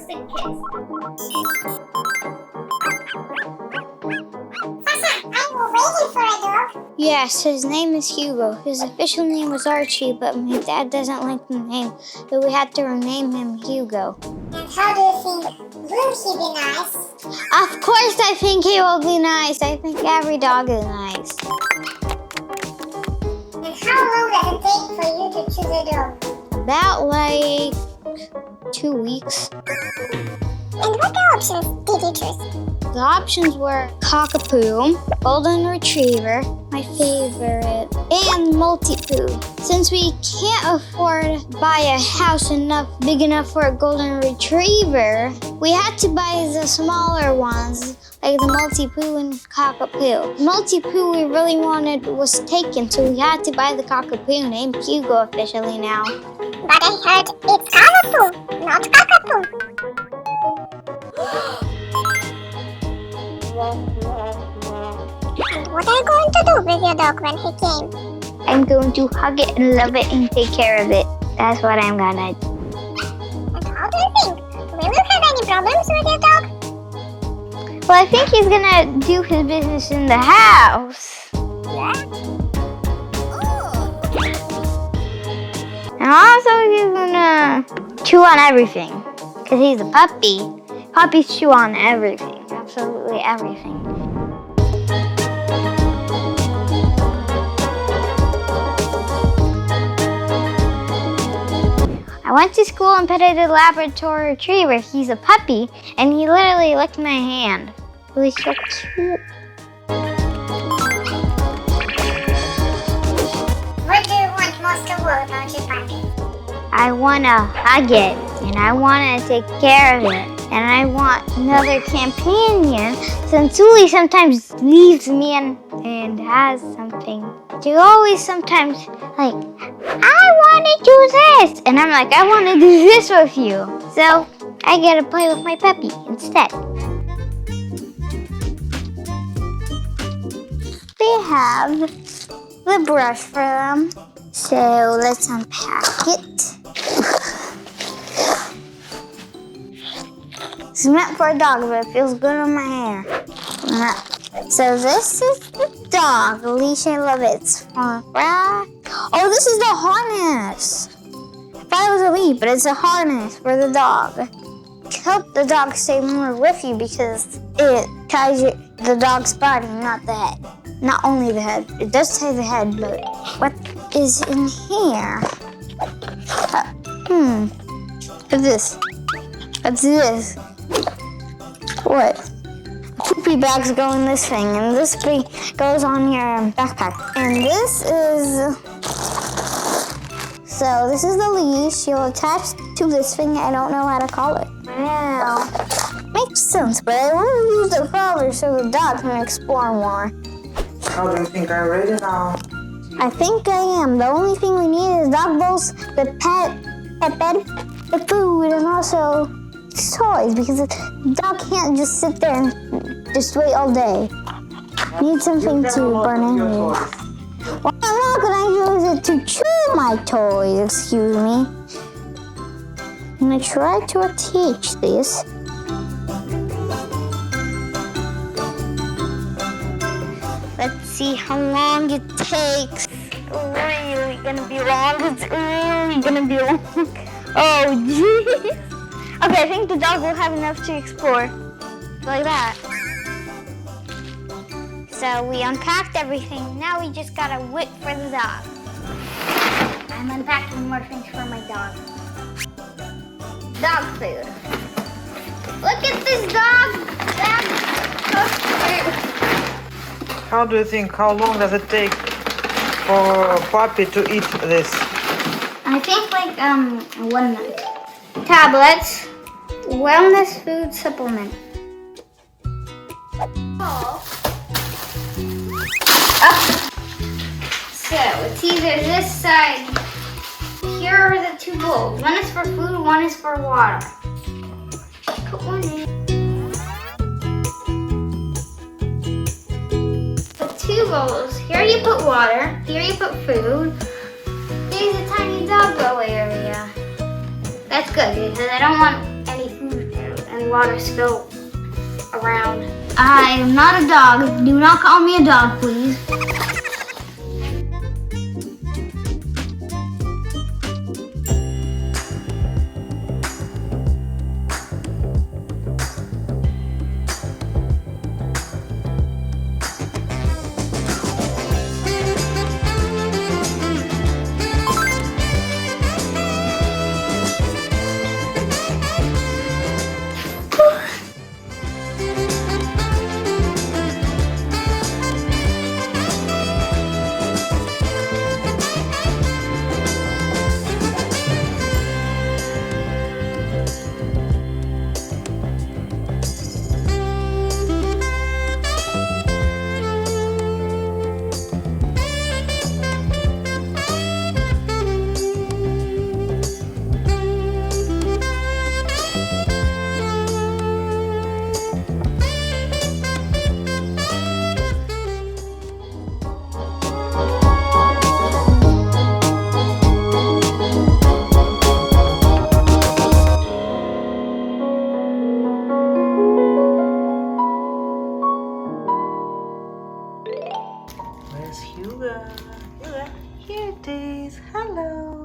sick kids. Sasha, I'm waiting for a dog. Yes, his name is Hugo. His official name was Archie, but my dad doesn't like the name, so we had to rename him Hugo. And how do you think? Will he be nice? Of course I think he will be nice. I think every dog is nice. And how long does it take for you to choose a dog? About like 2 weeks. And what options did you choose? The options were cockapoo, golden retriever, my favorite, and maltipoo. Since we can't afford to buy a house big enough for a golden retriever, we had to buy the smaller ones, like the maltipoo and cockapoo. Maltipoo we really wanted was taken, so we had to buy the cockapoo, named Hugo officially now. But I heard it's cavapoo, not cockapoo. And what are you going to do with your dog when he came? I'm going to hug it and love it and take care of it. That's what I'm gonna do. And how do you think? Will you have any problems with your dog? Well, I think he's gonna do his business in the house. What? And also he's gonna chew on everything. Because he's a puppy. Puppies chew on everything. Absolutely everything. I went to school and petted a labrador retriever. He's a puppy, and he literally licked my hand. It was so cute. What do you want most of all about your puppy? I want to hug it, and I want to take care of it. And I want another companion, since Uli sometimes leaves me and has something. She always sometimes like, I want to do this. And I'm like, I want to do this with you. So I get to play with my puppy instead. We have the brush for them. So let's unpack it. It's meant for a dog, but it feels good on my hair. So this is the dog, leash. I love it. It's from oh, this is the harness. I thought it was a leash, but it's a harness for the dog. Help the dog stay more with you because it ties the dog's body, not the head. Not only the head. It does tie the head, but what is in here? What's this? What's this? What? Poopy bags go in this thing, and this goes on your backpack. And this is... So this is the leash. You'll attach to this thing. I don't know how to call it. Wow. Makes sense, but I want to use the collar so the dog can explore more. How do you think I'm ready now? I think I am. The only thing we need is dog bowls, the pet bed, the food, and also toys, because the dog can't just sit there and just wait all day. Need something to burn in here. Well, I'm not gonna use it to chew my toys, excuse me. I'm gonna try to attach this. Let's see how long it takes. Really gonna be long. It's really gonna be long. Oh, jeez. Okay, I think the dog will have enough to explore. Like that. So we unpacked everything. Now we just gotta wait for the dog. I'm unpacking more things for my dog. Dog food. Look at this dog. How do you think? How long does it take for a puppy to eat this? I think like 1 month. Tablets, wellness food supplement. So it's either this side. Here are the 2 bowls. One is for food, one is for water. Put one in. Put 2 bowls. Here you put water. Here you put food. Here's a tiny doggo area. That's good because I don't want any food there. water spill around. I am not a dog. Do not call me a dog, please. Where's Hugo? Hugo, here it is. Hello.